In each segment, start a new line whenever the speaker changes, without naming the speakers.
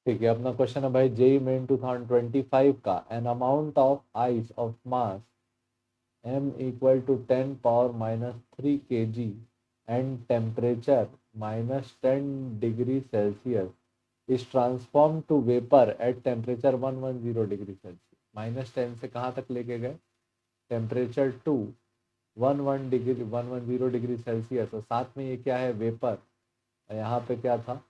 ठीक है, अपना क्वेश्चन है भाई, जेई मेन 2025 का an amount of ice of mass m equal to 10 power minus 3 kg and temperature minus 10 degree Celsius is transformed to vapor at temperature 110 degree Celsius. -10 से कहाँ तक लेके गए? टेम्परेचर टू 110 डिग्री सेल्सियस, और साथ में ये क्या है? वेपर। यहाँ पे क्या था?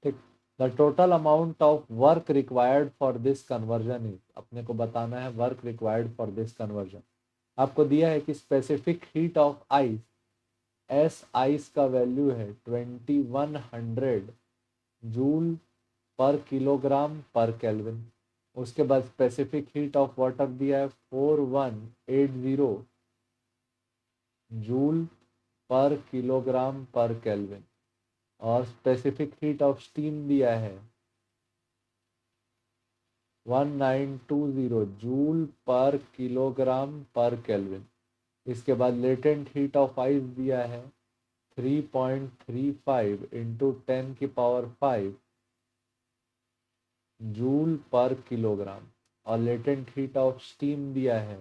ठीक। The total amount of work required for this conversion is, अपने को बताना है work required for this conversion. आपको दिया है कि specific heat of ice, S ice का वैल्यू है 2100 जूल पर किलोग्राम पर केल्विन। उसके बाद स्पेसिफिक हीट ऑफ वाटर दिया है 4180 जूल पर किलोग्राम पर केल्विन, और स्पेसिफिक हीट ऑफ स्टीम दिया है 1920 जूल पर किलोग्राम पर केल्विन। इसके बाद लेटेंट हीट ऑफ आइस दिया है 3.35 इंटू 10⁵ जूल पर किलोग्राम, और लेटेंट हीट ऑफ स्टीम दिया है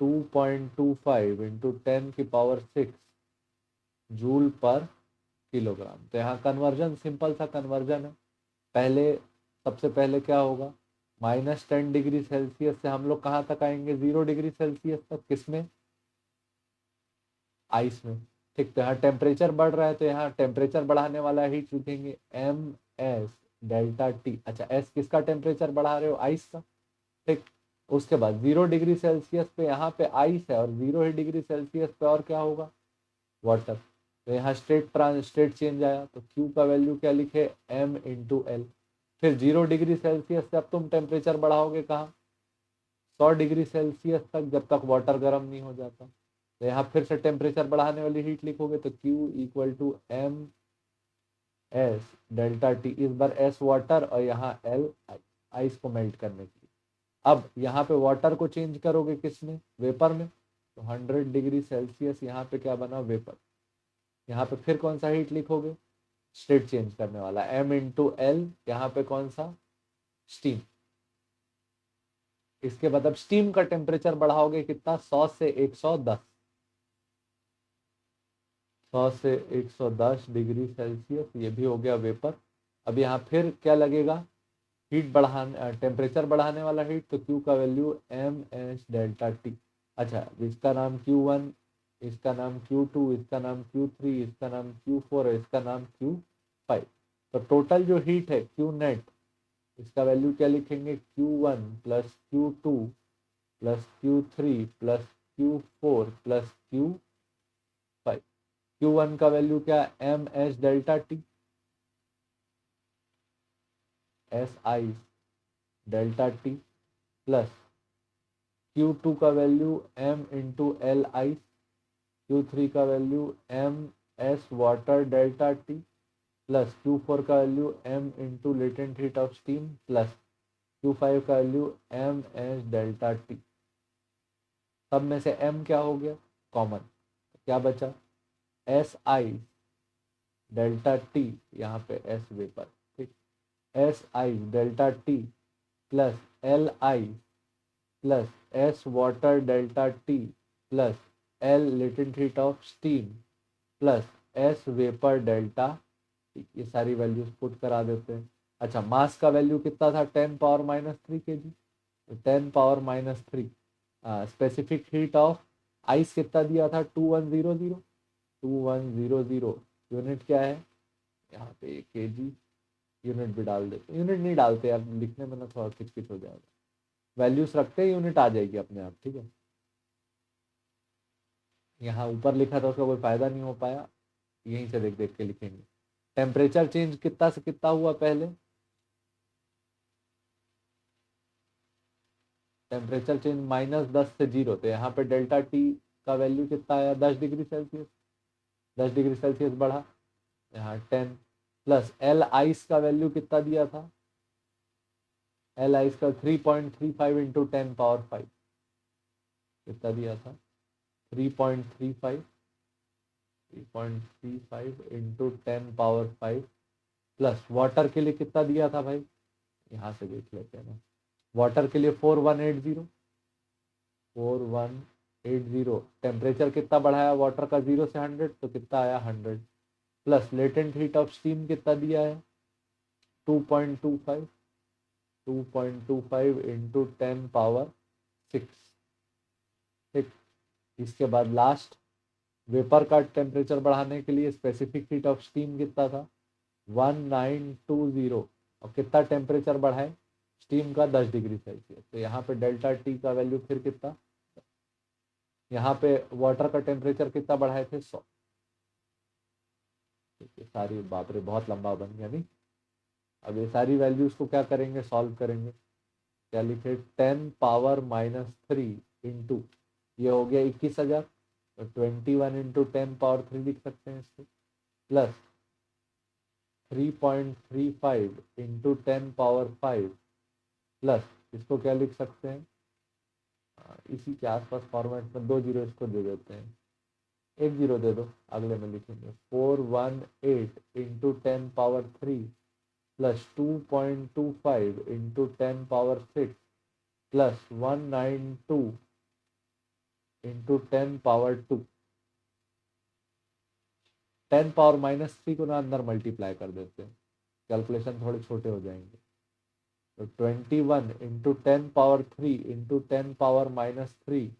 2.25 इंटू 10⁶ जूल पर किलोग्राम। तो यहाँ कन्वर्जन सिंपल सा कन्वर्जन है। पहले सबसे पहले क्या होगा? -10 डिग्री सेल्सियस से हम लोग कहाँ तक आएंगे? 0 डिग्री सेल्सियस तक। किसमें? आइस में। ठीक, तो यहाँ टेम्परेचर बढ़ रहा है, तो यहाँ टेम्परेचर बढ़ाने वाला हीट लिखेंगे एम एस डेल्टा टी। अच्छा, एस किसका टेम्परेचर बढ़ा रहे हो? आइस का। ठीक। उसके बाद 0 डिग्री सेल्सियस पे यहाँ पे आइस है, और 0 डिग्री सेल्सियस पे और क्या होगा? वाटर। तो यहाँ स्टेट चेंज आया, तो क्यू का वैल्यू क्या लिखे? M into L. फिर 0 डिग्री सेल्सियस से अब तुम टेम्परेचर बढ़ाओगे कहाँ? 100 डिग्री सेल्सियस तक, जब तक वाटर गर्म नहीं हो जाता। तो यहाँ फिर से टेम्परेचर बढ़ाने वाली हीट लिखोगे, तो Q equal to m S delta t. इस बार एस वाटर और यहाँ एल आइस को मेल्ट करने के लिए। अब यहाँ पे वाटर को चेंज करोगे किसमें? वेपर में। तो 100 डिग्री सेल्सियस यहाँ पे क्या बना? वेपर। यहाँ पे फिर कौन सा हीट लिखोगे? स्टेट चेंज करने वाला, एम इंटू एल। यहाँ पे कौन सा? स्टीम। इसके बाद अब स्टीम का टेम्परेचर बढ़ाओगे कितना? 100 से 110, 100 से 110 डिग्री सेल्सियस, ये भी हो गया वेपर। अब यहाँ फिर क्या लगेगा? हीट बढ़ाने, टेम्परेचर बढ़ाने वाला हीट, तो क्यू का value M S delta T. अच्छा, इसका नाम Q1, इसका नाम Q2, इसका नाम Q3, इसका नाम Q4 और इसका नाम Q5। तो टोटल जो हीट है Q नेट, इसका वैल्यू क्या लिखेंगे? Q1 plus Q2 plus Q3 plus Q4 plus Q5। Q1 का वैल्यू क्या? M S delta T, S I delta T, plus Q2 का value M into L I, Q3 का value M S water delta T, plus Q4 का value M into latent heat of steam, plus Q5 का value M S delta T. सब में से m क्या हो गया? कॉमन। क्या बचा? एस आई डेल्टा टी, यहाँ पे एस वेपर। ठीक। S I delta T plus L I plus S water delta T plus L latent heat of steam plus S vapour delta T. ये सारी वैल्यूज पुट करा देते हैं। अच्छा, मास का वैल्यू कितना था? 10⁻³ kg। तो 10⁻³ स्पेसिफिक हीट ऑफ आइस कितना दिया था? 2100। यूनिट क्या है? यहाँ पे kg। यूनिट भी डाल देते, यूनिट नहीं डालते यार, लिखने में ना थोड़ा किचकिच हो जाएगा। वैल्यूज रखते हैं, यूनिट आ जाएगी अपने आप। ठीक है, यहाँ ऊपर लिखा था उसका कोई फायदा नहीं हो पाया, यहीं से देख देख के लिखेंगे। टेम्परेचर चेंज कितना से कितना हुआ? पहले टेम्परेचर चेंज -10 से 0, तो यहाँ पे डेल्टा टी का वैल्यू कितना आया? 10 डिग्री सेल्सियस। 10 डिग्री सेल्सियस बढ़ा, यहाँ 10, प्लस एल आइस का वैल्यू कितना दिया था? एल आइस का 3.35 इंटू 10⁵ कितना दिया था? 3.35 3.35 इंटू 10⁵ प्लस वाटर के लिए कितना दिया था भाई, यहाँ से देख लेते हैं ना। वाटर के लिए 4180 टेम्परेचर कितना बढ़ाया वाटर का 0 से 100, तो कितना आया 100 plus latent heat of steam कितना दिया है 2.25 इंटू 10⁶, ठीक। इसके बाद लास्ट वेपर का टेम्परेचर बढ़ाने के लिए स्पेसिफिक हीट ऑफ स्टीम कितना था 1920, और कितना टेम्परेचर बढ़ाए स्टीम का 10 डिग्री सेल्सियस, तो यहाँ पे डेल्टा टी का वैल्यू फिर कितना, यहाँ पे वाटर का टेम्परेचर कितना बढ़ाए थे 100। सारी बाप रे बहुत लंबा बन गया नहीं। अब ये सारी वैल्यूज को क्या करेंगे, सॉल्व करेंगे। क्या लिखे 10⁻³ इंटू ये हो गया 21,000, तो 21 इंटू 10⁻³ लिख सकते हैं इसको, प्लस 3.35 इंटू 10⁵ प्लस इसको क्या लिख सकते हैं, इसी के आसपास फॉर्मेट में 2 जीरो इसको दे देते हैं, 1 जीरो दे दो, अगले में लिखेंगे 418 into 10⁻³ plus 2.25 into 10⁶ plus 192 into 10⁻²। 10⁻³ को ना अंदर मल्टीप्लाई कर देते हैं, कैलकुलेशन थोड़े छोटे हो जाएंगे, तो 21 into 10⁻³ into 10⁻³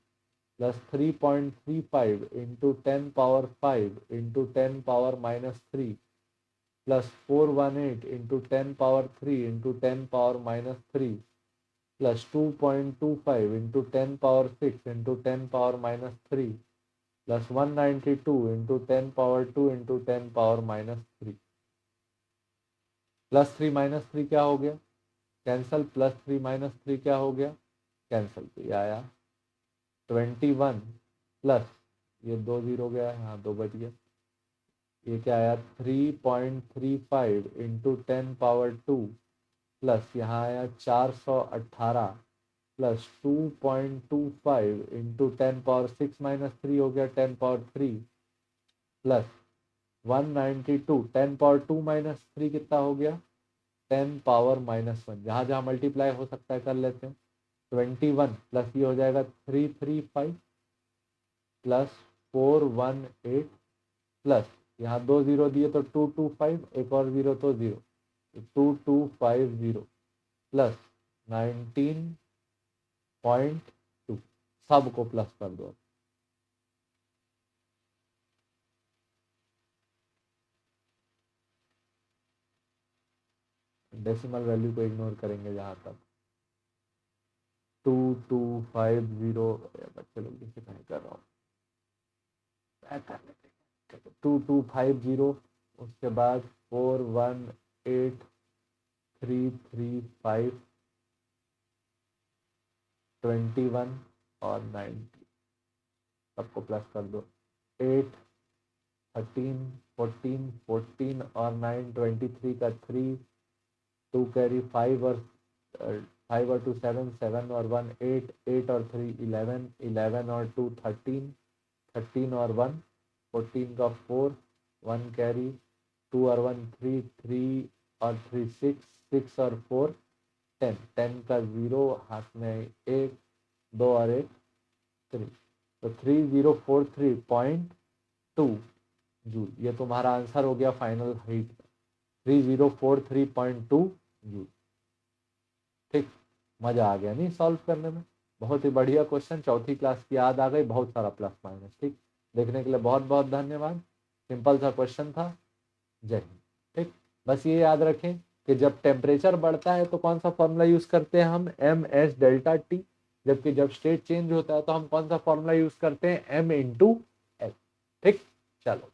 plus 3.35 into 10⁻5 into 10⁻³ plus 418 into 10⁻³ into 10⁻³ plus 2.25 into 10⁻6 into 10⁻³ plus 192 into 10⁻2 into 10⁻³ plus 3 minus 3 क्या हो गया कैंसल, प्लस 3 माइनस 3 क्या हो गया कैंसल, तो ये आया 21 प्लस ये 2 जीरो गया, हाँ 2 बच गया, ये क्या आया 3.35 इंटू 10⁻² प्लस यहाँ आया 418 प्लस 2.25 इंटू 10⁻6 माइनस 3 हो गया 10⁻³ प्लस 192 10⁻2 माइनस 3 कितना हो गया 10⁻−1, जहाँ जहाँ मल्टीप्लाई हो सकता है कर लेते हैं। 21 प्लस ये हो जाएगा 335 प्लस 418 प्लस यहाँ 2 जीरो दिए तो 225, एक और जीरो तो 0, 2250 प्लस 19.2, सबको प्लस कर दो। डेसिमल वैल्यू को इग्नोर करेंगे जहाँ तक 2250, बच्चे लोग जिसे कहीं कर रहा हूँ 2250, उसके बाद 418335 21 और 90 सबको प्लस कर दो, 8 13 14 14 और 9 23 का 3 2 कैरी 5 और 2 7 7 और 1 8 8 और 3 11 11 और 2 13 13 और 1 14 का 4 1 कैरी 2 और 1 3 3 और 3 6 6 और 4 10 10 का 0 हाथ में 1 2 और 1 3, तो 3043.2 जूल, ये तुम्हारा आंसर हो गया फाइनल हीट 3043.2 जूल। ठीक, मजा आ गया नहीं सॉल्व करने में, बहुत ही बढ़िया क्वेश्चन, चौथी क्लास की याद आ गई, बहुत सारा प्लस माइनस। ठीक, देखने के लिए बहुत बहुत धन्यवाद, सिंपल सा क्वेश्चन था। जय हिंद। ठीक, बस ये याद रखें कि जब टेम्परेचर बढ़ता है तो कौन सा फॉर्मूला यूज करते हैं हम, MS डेल्टा टी, जबकि जब स्टेट चेंज होता है तो हम कौन सा फॉर्मूला यूज करते हैं, M इंटू L। ठीक, चलो।